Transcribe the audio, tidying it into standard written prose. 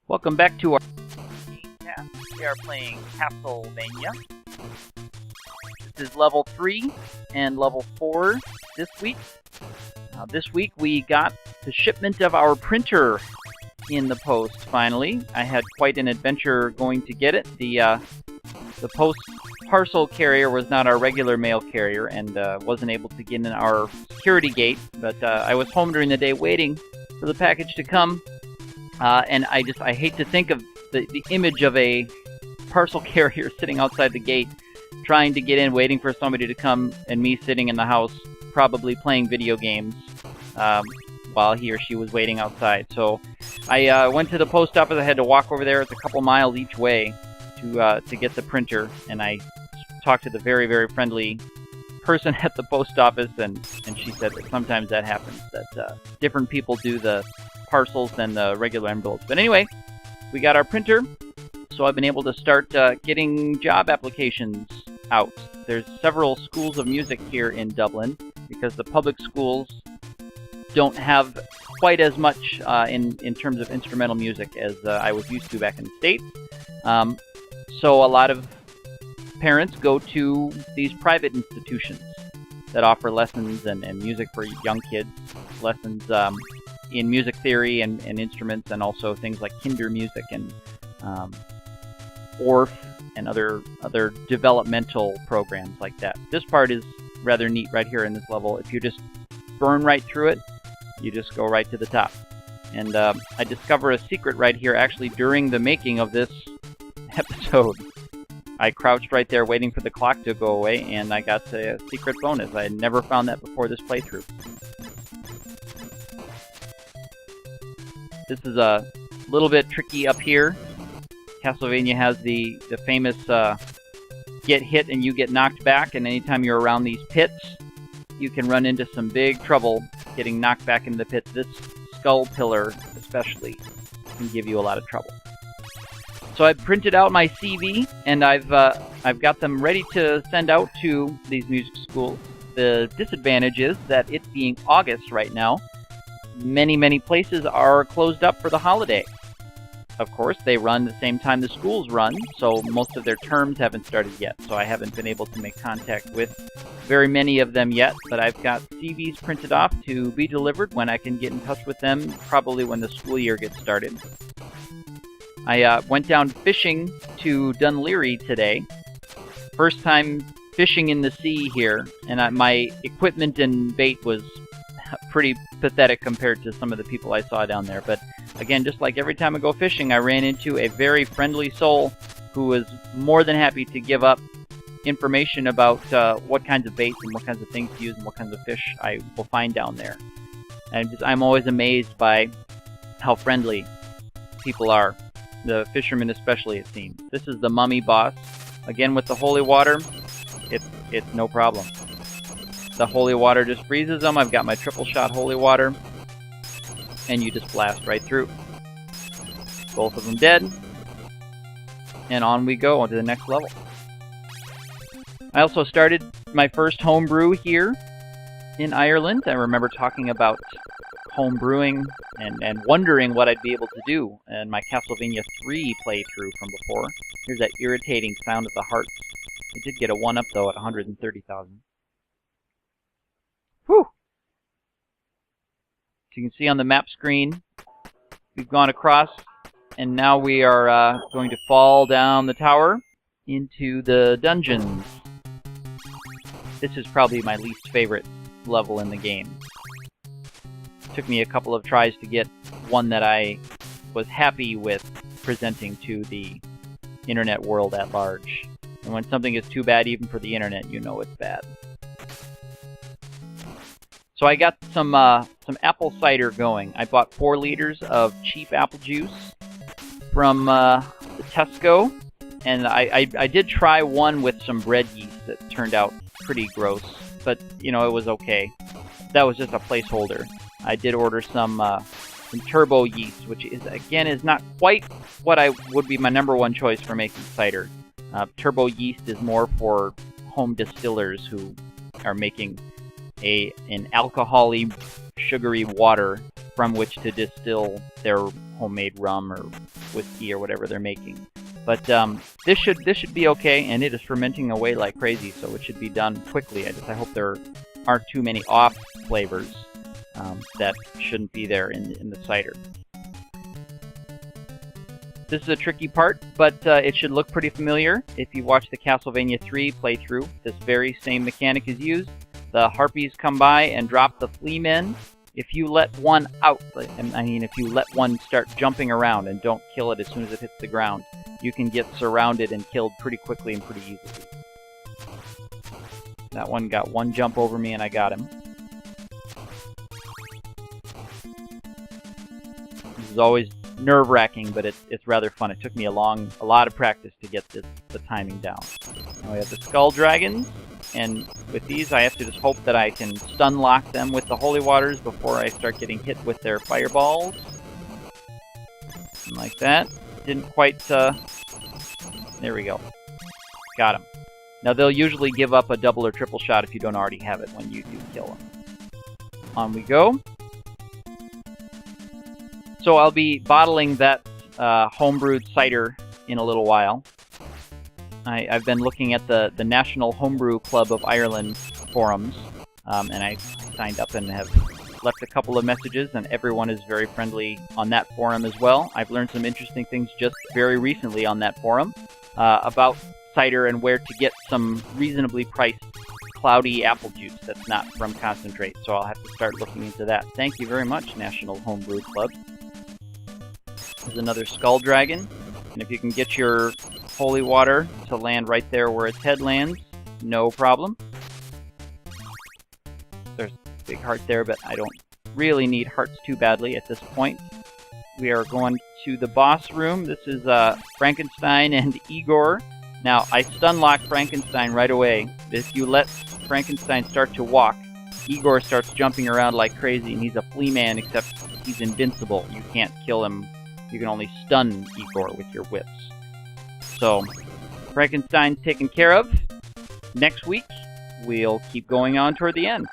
Welcome back to our cast. We are playing Castlevania. This is level 3 and level 4 this week. This week we got the shipment of our printer in the post, finally. I had quite an adventure going to get it. The post parcel carrier was not our regular mail carrier and wasn't able to get in our security gate, but I was home during the day waiting for the package to come. And I hate to think of the image of a parcel carrier sitting outside the gate, trying to get in, waiting for somebody to come, and me sitting in the house, probably playing video games, while he or she was waiting outside. So I went to the post office. I had to walk over there. It's a couple miles each way to get the printer, and I talked to the very, very friendly person at the post office, and she said that sometimes that happens, that different people do the parcels than the regular envelopes. But anyway, we got our printer, so I've been able to start getting job applications out. There's several schools of music here in Dublin, because the public schools don't have quite as much in terms of instrumental music as I was used to back in the States. So a lot of parents go to these private institutions that offer lessons and music for young kids, lessons in music theory and instruments, and also things like kinder music and ORF and other developmental programs like that. This part is rather neat right here in this level. If you just burn right through it, you just go right to the top. And I discover a secret right here actually during the making of this episode. I crouched right there waiting for the clock to go away, and I got a secret bonus. I had never found that before this playthrough. This is a little bit tricky up here. Castlevania has the famous get hit and you get knocked back, and anytime you're around these pits, you can run into some big trouble getting knocked back into the pits. This skull pillar especially can give you a lot of trouble. So I printed out my CV, and I've got them ready to send out to these music schools. The disadvantage is that it being August right now, many places are closed up for the holiday. Of course, they run the same time the schools run, so most of their terms haven't started yet, so I haven't been able to make contact with very many of them yet, but I've got CVs printed off to be delivered when I can get in touch with them, probably when the school year gets started. I went down fishing to Dunleary today. First time fishing in the sea here, and my equipment and bait was pretty pathetic compared to some of the people I saw down there. But again, just like every time I go fishing, I ran into a very friendly soul who was more than happy to give up information about what kinds of baits and what kinds of things to use and what kinds of fish I will find down there. And I'm always amazed by how friendly people are. The fishermen especially, it seems. This is the mummy boss. Again, with the holy water, it's no problem. The holy water just freezes them. I've got my triple shot holy water, and you just blast right through. Both of them dead, and on we go onto the next level. I also started my first home brew here in Ireland. I remember talking about home brewing and wondering what I'd be able to do in my Castlevania 3 playthrough from before. Here's that irritating sound of the hearts. I did get a 1-up though at 130,000. Whew! So you can see on the map screen, we've gone across, and now we are going to fall down the tower into the dungeons. This is probably my least favorite level in the game. Took me a couple of tries to get one that I was happy with presenting to the internet world at large. And when something is too bad even for the internet, you know it's bad. So I got some apple cider going. I bought 4 liters of cheap apple juice from the Tesco, and I did try one with some bread yeast that turned out pretty gross, but you know, it was okay. That was just a placeholder. I did order some turbo yeast, which is not quite what I would be my #1 choice for making cider. Turbo yeast is more for home distillers who are making an alcohol-y, sugary water from which to distill their homemade rum or whiskey or whatever they're making. But this should be okay, and it is fermenting away like crazy, so it should be done quickly. I hope there aren't too many off flavors that shouldn't be there in the cider. This is a tricky part, but it should look pretty familiar. If you watch the Castlevania 3 playthrough, this very same mechanic is used. The harpies come by and drop the flea men. If you let one out, if you let one start jumping around and don't kill it as soon as it hits the ground, you can get surrounded and killed pretty quickly and pretty easily. That one got one jump over me and I got him. This is always nerve-wracking, but it's rather fun. It took me a lot of practice to get the timing down. Now we have the skull dragons, and with these I have to just hope that I can stun lock them with the holy waters before I start getting hit with their fireballs. And like that. Didn't quite, there we go. Got him. Now they'll usually give up a double or triple shot if you don't already have it when you do kill them. On we go. So I'll be bottling that homebrewed cider in a little while. I've been looking at the National Homebrew Club of Ireland forums, and I signed up and have left a couple of messages, and everyone is very friendly on that forum as well. I've learned some interesting things just very recently on that forum about cider and where to get some reasonably priced cloudy apple juice that's not from concentrate, so I'll have to start looking into that. Thank you very much, National Homebrew Club. There's another skull dragon, and if you can get your holy water to land right there where its head lands, no problem. There's a big heart there, but I don't really need hearts too badly at this point. We are going to the boss room. This is Frankenstein and Igor. Now, I stun lock Frankenstein right away. If you let Frankenstein start to walk, Igor starts jumping around like crazy, and he's a flea man, except he's invincible. You can't kill him. You can only stun Igor with your whips. So, Frankenstein's taken care of. Next week, we'll keep going on toward the end.